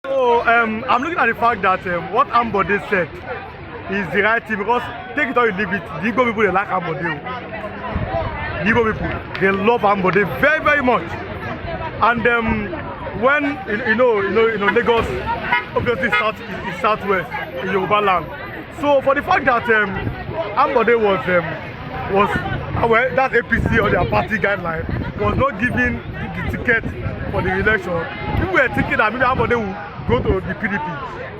So I'm looking at the fact that what Ambode said is the right thing because take it or you leave it, the Igbo people they like Ambode. The Igbo people they love Ambode very very much. And when Lagos obviously is southwest in Yoruba land. So for the fact that Ambode was that APC or their party guideline was not giving the ticket for the election, people were thinking that maybe Ambode would go to the PDP.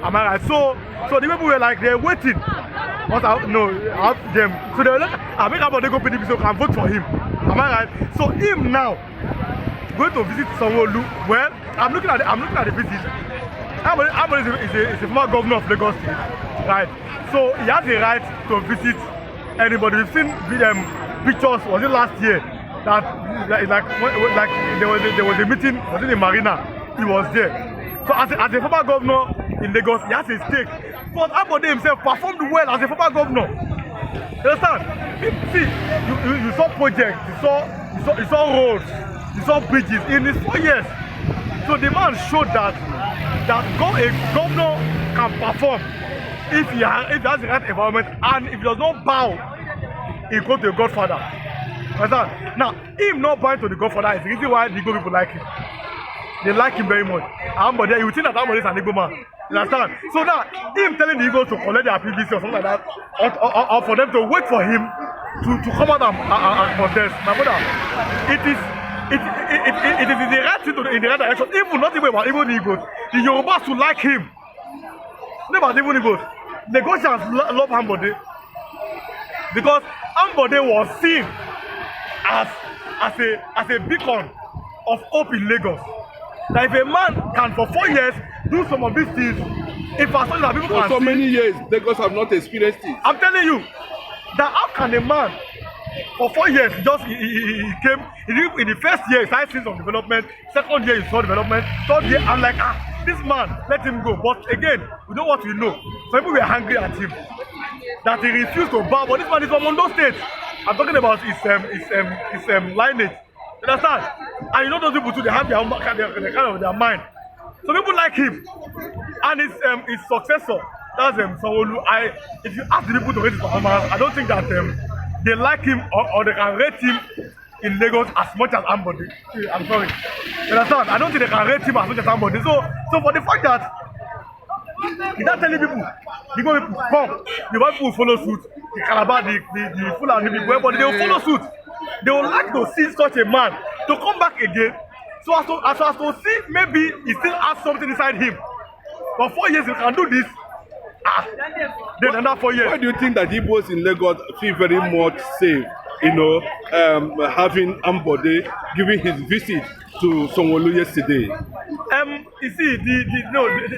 Am I right? So the people were like they're waiting. Ask them. So they were like, I make Ambode go PDP so I can vote for him. Am I right? So him now going to visit Sanwo-Olu. Well, I'm looking at the visit. Ambode is a former governor of Lagos State, right? So he has the right to visit anybody. We've seen pictures. Was it last year that like there was a meeting? Was it in Marina? He was there. So as a former governor in Lagos, he has a stake. But Ambode himself performed well as a former governor. You understand? See, you saw projects, you saw roads, you saw bridges in his 4 years. So the man showed that a governor can perform if he has the right environment and if he does not bow, he goes to a godfather. Understand? Now, him not bowing to the godfather is the reason why the Igbo people like him. They like him very much. Ambode, you think that Ambode is an Igbo man. You understand? So now, him telling the Igbos to collect their PVC or something like that, or for them to wait for him to come out and contest. My brother, it is in the right thing in the right direction. Not even about even the Igbos. The Yorubas to like him. Not about even Igbos. The Goshians love Ambode because Ambode was seen as a beacon of hope in Lagos. That if a man can for 4 years do some of these things, if as long as people for can so see, many years, Lagos have not experienced it. I'm telling you that how can a man for 4 years he came in the first year he started seeing some development, second year he saw development, third year I'm like this man let him go. But again, we know what we know. Some people were angry at him that he refused to bow, but this man is from Ondo State. I'm talking about his lineage. You understand? And you know those people too, they have their own kind of their mind. So people like him. And his successor, that's Sanwo-Olu. If you ask the people to rate his performance, I don't think that they like him or they can rate him in Lagos as much as Ambode. I'm sorry. You understand? I don't think they can rate him as much as Ambode. So for the fact that he's not telling people, the people come, the white people follow suit, the Calabar, the Fulani people, but they will follow suit. They would like to see such a man to come back again so as to see maybe he still has something inside him. For 4 years he can do this. Then another 4 years. Why do you think that Igbos in Lagos feel very much safe, having Ambode giving his visit to Sanwo-Olu yesterday? You see, the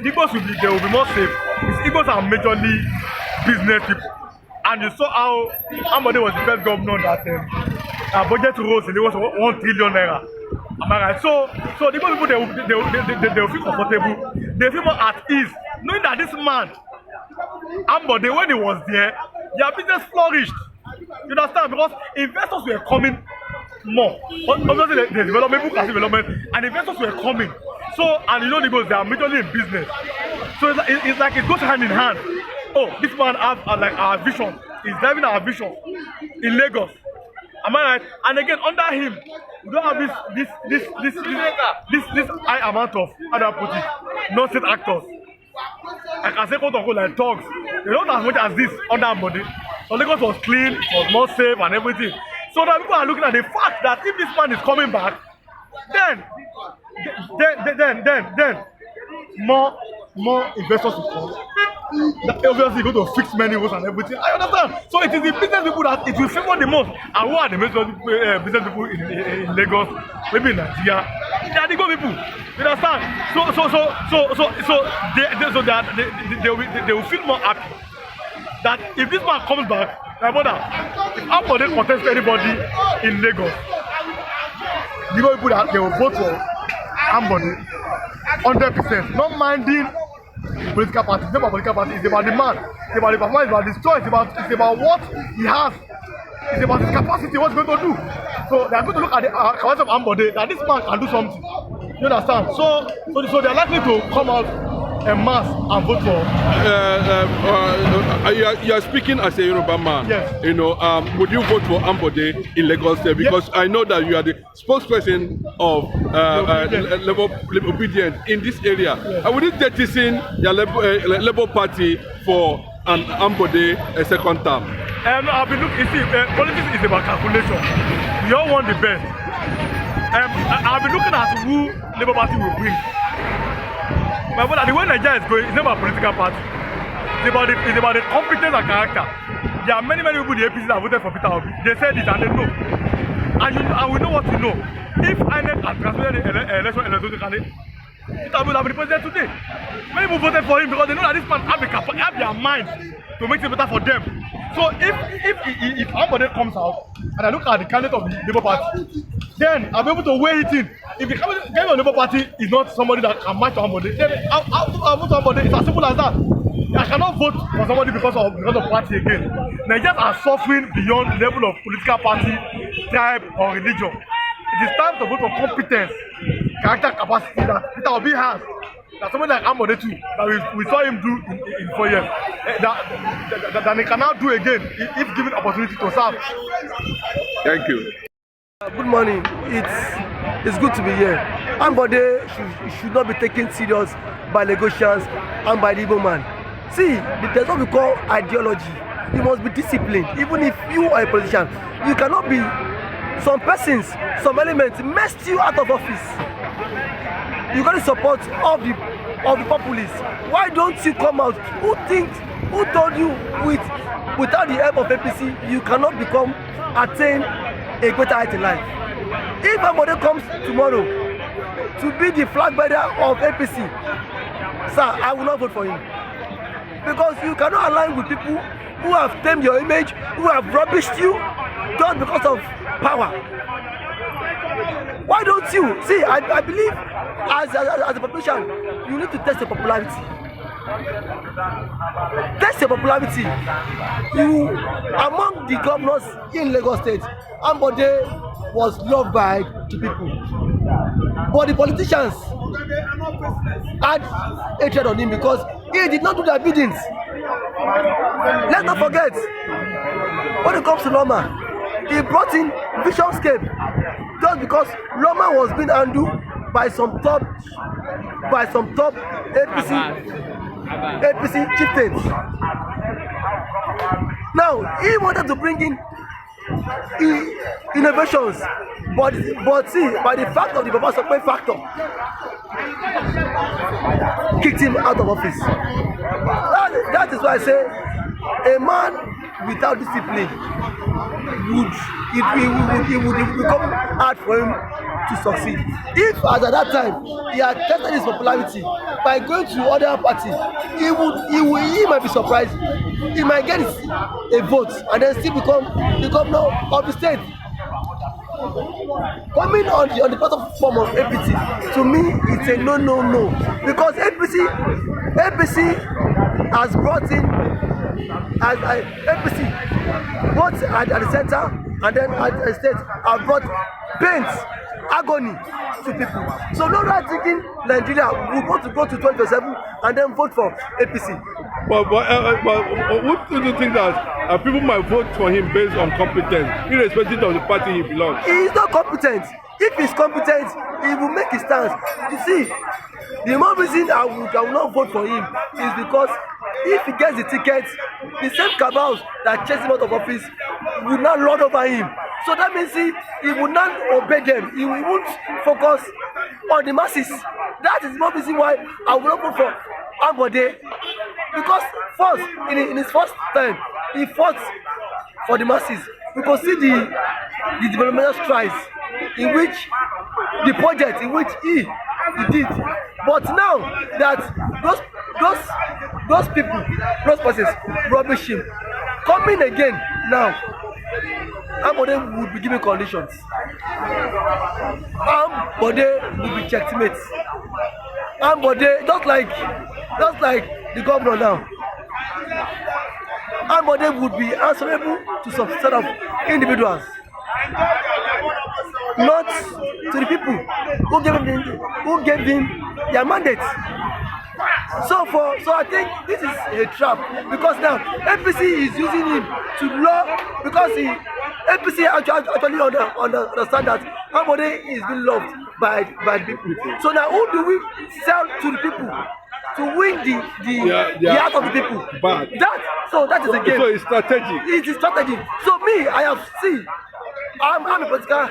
Igbos will be more safe. Igbos are majorly business people. And you saw how Ambode was the first governor that budget rose in Lagos 1 trillion naira. Am I right? So the people they will feel comfortable. They feel more at ease, knowing that this man, Ambode, when he was there, their business flourished. You understand? Because investors were coming more. Obviously, the development, people can see development, and investors were coming. So, and you know, they are majorly in business. So it's like it goes hand in hand. Oh, this man has like our vision. He's driving our vision in Lagos. Am I right? And again, under him, we don't have this high amount of, how do I put it, non-state actors. I can say quote unquote like thugs. They don't as much as this under Ambode. So Lagos was clean, it was more safe and everything. So now people are looking at the fact that if this man is coming back, then more investors will come. Obviously going to fix many roads and everything. I understand. So it is the business people that it will favor the most. And who are the most business people in Lagos, maybe in Nigeria? They are the good people. You understand? They will feel more happy that if this man comes back, my brother, if Ambode contests anybody in Lagos, the good people that they will vote for Ambode 100%, not minding political party. It's not about political party, it's about the man, it's about the performance, it's about his choice, it's about what he has, it's about his capacity, what he's going to do. So they are going to look at the capacity of Ambode that this man can do something. You understand? So they are likely to come out en masse and vote for? You are speaking as a Yoruba man. Yes. You know, would you vote for Ambode in Lagos State? Because I know that you are the spokesperson of Labour Obedience in this area. Yes. Would it jettison your Labour Party for an Ambode a second term? I've been looking. You see, politics is about calculation. We all want the best. I've been looking at who Labour Party will bring. My brother, the way Nigeria is going, it's not about political party. It's about the competence and character. There are many people in the APC that voted for Peter Obi. They said it and they know. And we know what we know. If INEC had transmitted the election candidate, Peter Obi would have been president today. Many people voted for him because they know that this man have their mind to make it better for them. So if Ambode comes out and I look at the candidate of the Labour Party, then I'll be able to weigh it in. If the candidate of the Labour Party is not somebody that can match Ambode, then I'll vote for Ambode. It's as simple as that. I cannot vote for somebody because of party again. Nigerians are suffering beyond the level of political party, tribe, or religion. It is time to vote for competence, character, capacity that Peter Obi has. That somebody like Ambode too, that we saw him do in 4 years, that he can now do again if given opportunity to serve. Thank you. Good morning. It's good to be here. Ambode should not be taken serious by Lagosians and by the Igbo man. See, there's what we call ideology. You must be disciplined. Even if you are a politician, you cannot be. Some persons, some elements messed you out of office. You got the support of the populists. Why don't you come out? Who told you without the help of APC you cannot attain a greater height in life? If Ambode comes tomorrow to be the flag bearer of APC, sir, I will not vote for him. Because you cannot align with people who have tamed your image, who have rubbished you just because of power. Why don't you? See, I believe as a population, you need to test your popularity. Test your popularity. You, among the governors in Lagos State, Ambode was loved by the people. But the politicians had hatred on him because he did not do their biddings. Let's not forget, when it comes to Loma, he brought in Visionscape just because Loma was being handled by some top APC chieftains. Now he wanted to bring in innovations, but see, by the fact of the Baba Sokwe factor, kicked him out of office. That is why I say a man without discipline it would become hard for him to succeed. If at that time he had tested his popularity by going to other party, he might be surprised. He might get a vote and then still become the governor of the state. Coming on the platform of APC, to me it's a no because APC has brought in APC both at the center and then at the state have brought pain, agony to people. So no right thinking Nigeria will want to go to 2027 and then vote for APC. But what do you think that people might vote for him based on competence, irrespective of the party he belongs? He is not competent. If he's competent, he will make his stance. You see, the more reason I will not vote for him is because if he gets the ticket, the same cabals that chase him out of office will not lord over him. So that means he will not obey them. He won't focus on the masses. That is the more reason why I will not vote for Ambode. Because first, in his first time, he fought for the masses. We could see the developmental strides in which the project in which he did. But now that those people, those persons rubbish him, coming again now, Ambode would be given conditions. Ambode will be checkmate. Ambode, just like the governor now, Ambode would be answerable to some set of individuals, not to the people who gave him their mandate. So I think this is a trap because now APC is using him to law because APC actually understand that Ambode is being loved by the people. So now who do we sell to the people to win the heart of the people? Bad. That is a game. So it's strategic. It is strategy. So me, I'm a political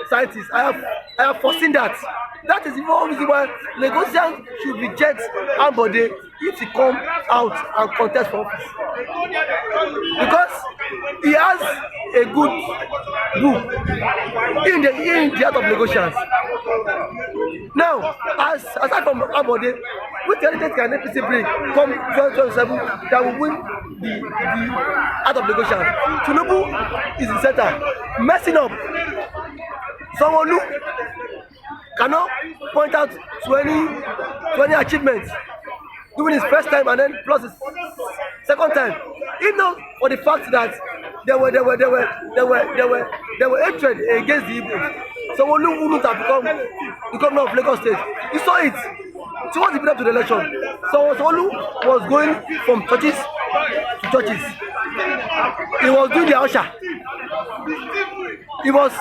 scientist. I have foreseen that. That is the only reason why Lagosians should reject Ambode if he come out and contest for office. Because he has a good book in the heart of Lagosians. Now, aside from Ambode, which candidate can APC bring come 2027 that will win the heart of Lagosians? Tinubu is the center, messing up. Sanwo-Olu cannot point out to any achievements during his first time and then plus his second time. Even for the fact that there were hatred against the Igbo. Sanwo-Olu wouldn't have become the governor of Lagos State. You saw it towards the build up to the election. Sanwo-Olu was going from churches to churches. He was doing the usher. He was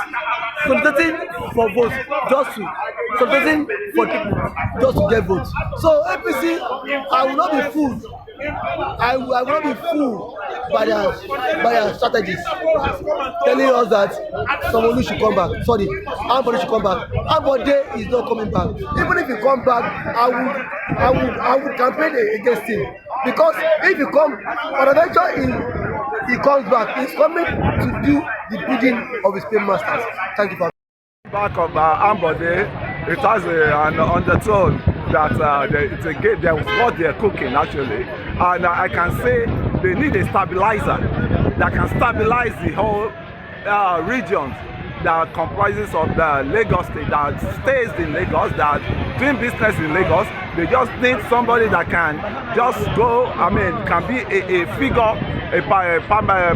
soliciting for votes, soliciting for people just to get votes. So APC, I will not be fooled. I will not be fooled by their strategies, telling us that Sanwo-Olu should come back. Sorry, Ambode should come back. Ambode is not coming back. Even if he come back, I would campaign against him because if he come, on adventure he comes back. He's coming to do the bidding of his paymasters. Thank you for back of Ambode. It has an undertone that it's a game. That was what they're cooking actually, and I can say they need a stabilizer that can stabilize the whole region that comprises of the Lagos State, that stays in Lagos, that doing business in Lagos. They just need somebody that can just go, can be a figure, a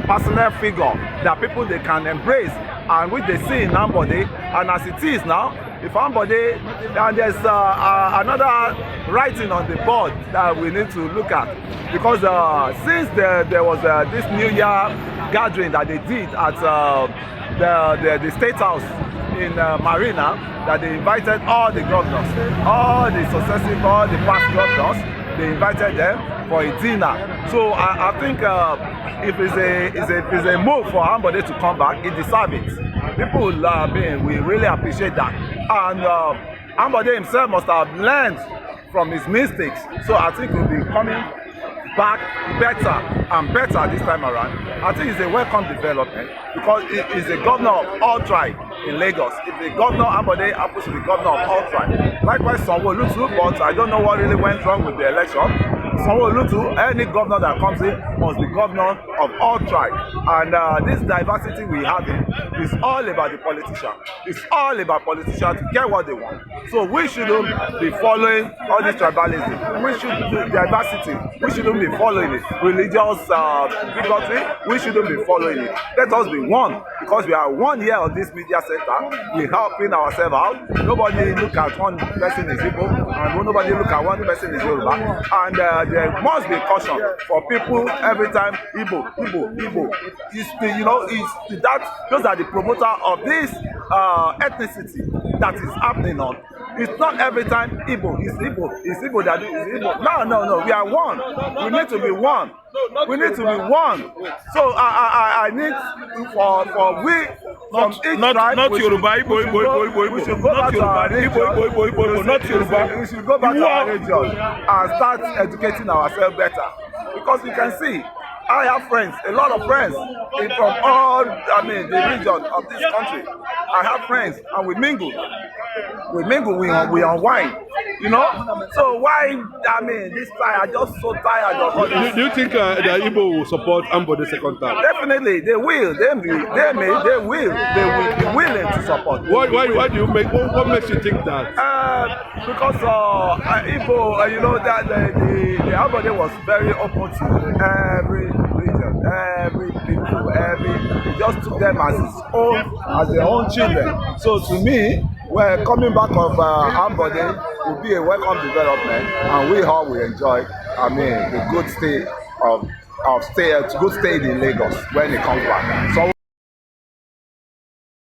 personal figure that people they can embrace, and which they see in Ambode. And as it is now, if Ambode, and there's another writing on the board that we need to look at, because since there was this New Year gathering that they did at the State House in Marina, that they invited all the governors, all the past governors, they invited them for a dinner. So I think if it's a move for Ambode to come back, it deserves it. People we really appreciate that. And Ambode himself must have learned from his mistakes. So I think he'll be coming back better and better this time around. I think it's a welcome development because it is a governor of all tribes in Lagos. If the governor Ambode happens to be governor of all tribes. Likewise, Sanwo-Olu too, but I don't know what really went wrong with the election. Sanwo-Olu too, any governor that comes in must be governor of all tribes. And this diversity we have is all about the politician. It's all about politicians to get what they want. So we shouldn't be following all this tribalism. We should do diversity. We shouldn't be following it. Religious bigotry, we shouldn't be following it. Let us be one, because we are one here on this media center. We're helping ourselves out. Nobody look at one person is Igbo, and nobody look at one person is Yoruba. And there must be caution for people every time Igbo. Those are the promoter of this ethnicity that is happening on. It's not every time Igbo. It's Igbo that is Igbo. No. We are one. We need to be one. We need to be one. So I need for we from each tribe. Not Yoruba, Igbo. We should go back to our region. Not Yoruba. We should go back to our region and start educating ourselves better, because we can see. I have friends, a lot of friends from all, the region of this country. I have friends, and we mingle. We unwind, So why, this time, I'm just so tired of all this. Do you think the Igbo will support Ambode second time? Definitely, they will. They will be willing to support. Why do you what makes you think that? Because Igbo, that the Ambode was very open to every region, every people, he just took them as their own children. So to me, Well, coming back of Ambode will be a welcome development, and we all will enjoy. I mean, the good stay in Lagos when it comes back. So